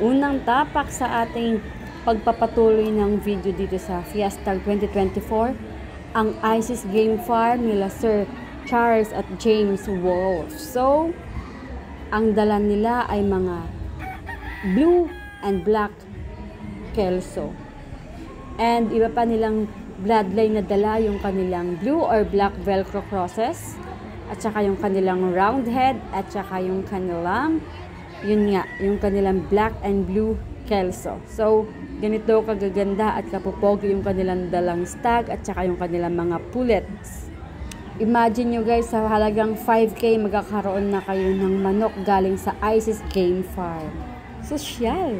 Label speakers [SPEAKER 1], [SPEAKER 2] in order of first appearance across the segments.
[SPEAKER 1] unang tapak sa ating pagpapatuloy ng video dito sa Fiesta 2024, ang ISIS Game Farm nila Sir Charles at James Wolf. So, ang dala nila ay mga blue and black kelso. And iba pa nilang bloodline na dala, yung kanilang blue or black velcro crosses, at saka yung kanilang round head, at saka yung kanilang, yung kanilang black and blue kelso. So, ganito kagaganda at kapupogi yung kanilang dalang stag at saka yung kanilang mga pullets. Imagine nyo guys, sa halagang 5K magkakaroon na kayo ng manok galing sa ISIS Game Farm. Sosyal!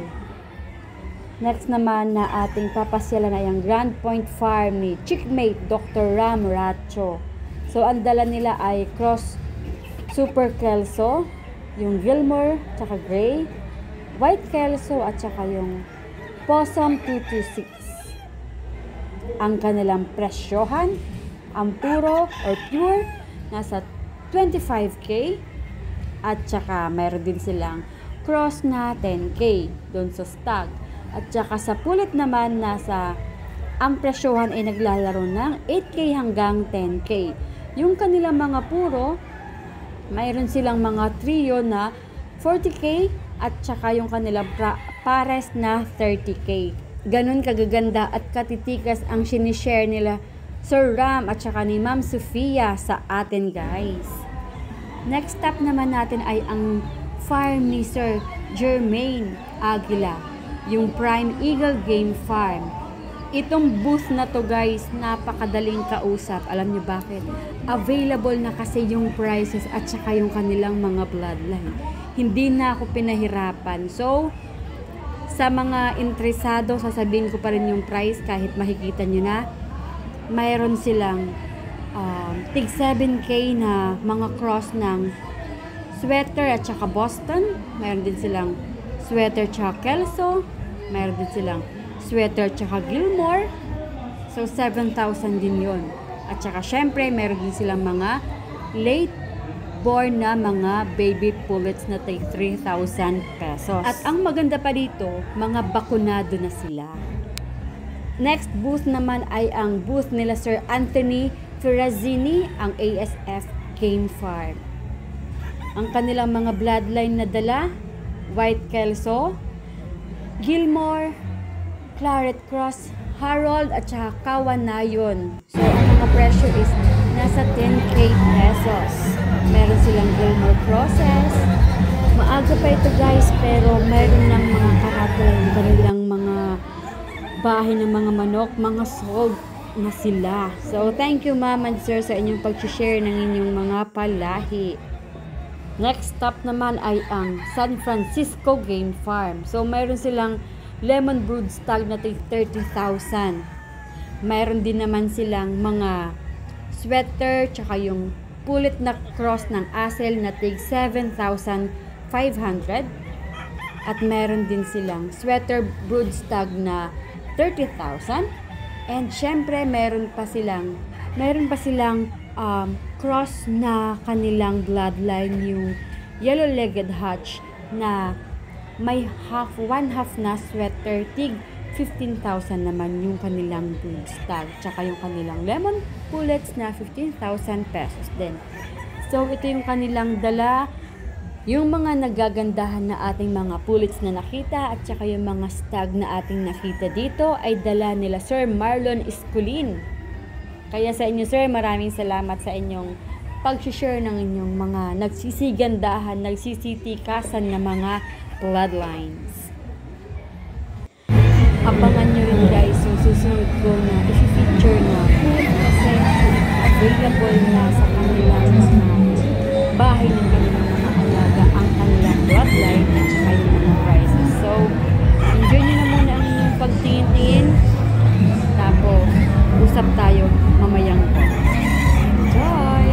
[SPEAKER 1] Next naman na ating papasyalan ay ang Grand Point Farm ni Chickmate Dr. Ram Racho. So, ang dala nila ay Cross Super Kelso, yung Gilmore, tsaka Gray, White Kelso, at saka yung Possum 226. Ang kanilang presyohan, ang puro or pure, nasa 25K. At saka mayroon din silang cross na 10K doon sa stag. At saka sa pulit naman, ang presyohan ay naglalaro ng 8K hanggang 10K. Yung kanilang mga puro, mayroon silang mga trio na 40K at saka yung kanilang pares na 30K. Ganun kagaganda at katitikas ang sinishare nila Sir Ram at saka ni Ma'am Sofia sa atin guys. Next stop naman natin ay ang farm ni Sir Jermaine Aguila, yung Prime Eagle Game Farm. Itong booth na to guys, napakadaling kausap. Alam niyo bakit? Available na kasi yung prices at saka yung kanilang mga bloodline. Hindi na ako pinahirapan. So, sa mga interesado, sasabihin ko pa rin yung price kahit makikita nyo na. Mayroon silang tig 7K na mga cross ng sweater at saka Boston. Mayroon din silang sweater tsaka Kelso. Mayroon din silang sweater tsaka Gilmore. So, 7,000 din yun. At saka syempre, mayroon din silang mga late born na mga baby pullets na 3,000 pesos. At ang maganda pa dito, mga bakunado na sila. Next booth naman ay ang booth nila Sir Anthony Ferrazini, ang ASF Game Farm. Ang kanilang mga bloodline na dala, White Kelso, Gilmore, Claret Cross, Harold, at saka Kawanayon. So, ang mga presyo is nasa 10K pesos. Meron silang Gilmore crosses. Maaga pa ito guys, pero meron ng mga karatula yung kanilang mga bahay ng mga manok, mga sold na sila. So, thank you ma'am and sir sa inyong pag-share ng inyong mga palahi. Next stop naman ay ang San Francisco Game Farm. So, mayroon silang lemon brood stag na 30,000. Mayroon din naman silang mga sweater, tsaka yung pulit na cross ng Asel na tig 7,500. At mayroon din silang sweater brood stag na 30,000. And syempre, meron pa silang cross na kanilang bloodline, yung yellow-legged hutch na may one half na sweater, tig 15,000 naman yung kanilang brood stag. Tsaka yung kanilang lemon pullets na 15,000 pesos din. So, ito yung kanilang dala. Yung mga nagagandahan na ating mga pullets na nakita at saka yung mga stag na ating nakita dito ay dala nila Sir Marlon Esculin. Kaya sa inyo sir, maraming salamat sa inyong pag-share ng inyong mga nagsisigandahan, nagsisitikasan na mga bloodlines. Abangan nyo rin guys yung susunod ko na i-feature na food kasi available na sa kanilang bahay ng kanilang mga alaga ang kanilang bloodline at saka yung mga prices. So, enjoy nyo na muna ang inyong pagtingin-tingin. Tapos, usap tayo mamayang po. Enjoy!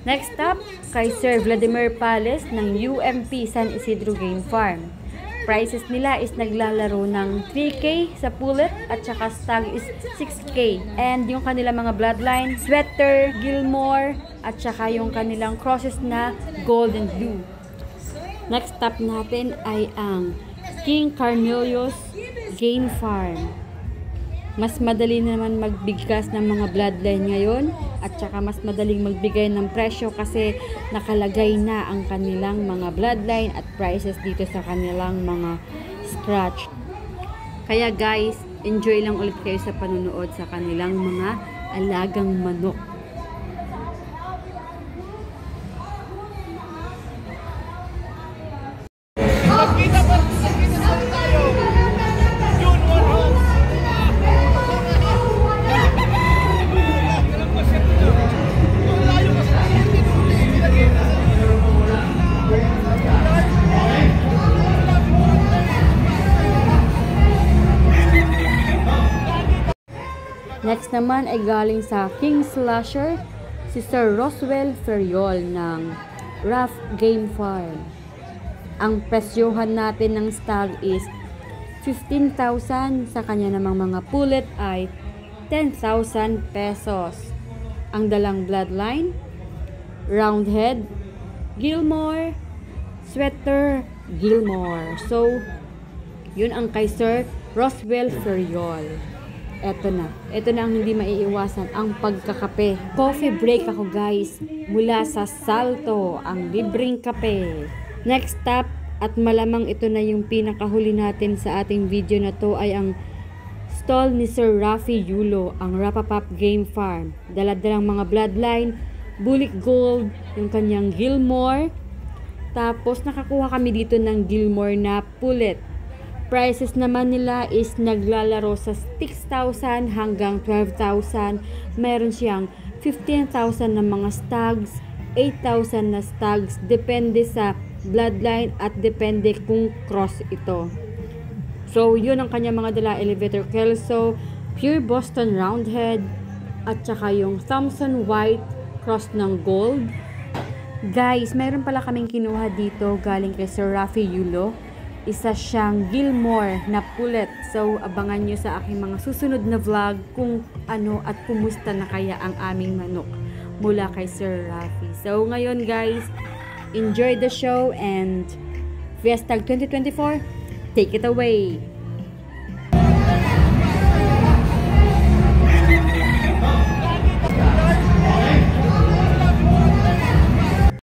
[SPEAKER 1] Next up, kay Sir Vladimir Pales ng UMP San Isidro Game Farm. Prices nila is naglalaro ng 3K sa pullet at saka stag is 6K. And yung kanilang mga bloodline, Sweater, Gilmore, at saka yung kanilang crosses na gold and blue. Next up natin ay ang King Carnelius Game Farm. Mas madali naman magbigkas ng mga bloodline ngayon at saka mas madaling magbigay ng presyo kasi nakalagay na ang kanilang mga bloodline at prices dito sa kanilang mga scratch. Kaya guys, enjoy lang ulit kayo sa panunood sa kanilang mga alagang manok. Next naman ay galing sa King Slasher, si Sir Roswell Ferriol ng Rough Game Farm. Ang presyohan natin ng stag is 15,000, sa kanya namang mga pullet ay 10,000 pesos. Ang dalang bloodline, Roundhead, Gilmore, Sweater, Gilmore. So, yun ang kay Sir Roswell Ferriol. Eto na ang hindi maiiwasan, ang pagkakape. Coffee break ako guys, mula sa Salto, ang libreng kape. Next up, at malamang ito na yung pinakahuli natin sa ating video na to, ay ang stall ni Sir Rafi Yulo, ang Rapapap Game Farm. Daladalang mga bloodline, Bulik Gold, yung kanyang Gilmore. Tapos nakakuha kami dito ng Gilmore na pullet. Prices naman nila is naglalaro sa 6,000 hanggang 12,000. Meron siyang 15,000 na mga stags, 8,000 na stags. Depende sa bloodline at depende kung cross ito. So, yun ang kanya mga dala. Elevator Kelso, Pure Boston Roundhead, at saka yung Thompson White cross ng gold. Guys, meron pala kaming kinuha dito galing kay Sir Rafi Yulo. Isa siyang Gilmore na pullet. So, abangan nyo sa aking mga susunod na vlog kung ano at kumusta na kaya ang aming manok mula kay Sir Rafi. So, ngayon guys, enjoy the show and Fiesta 2024, take it away!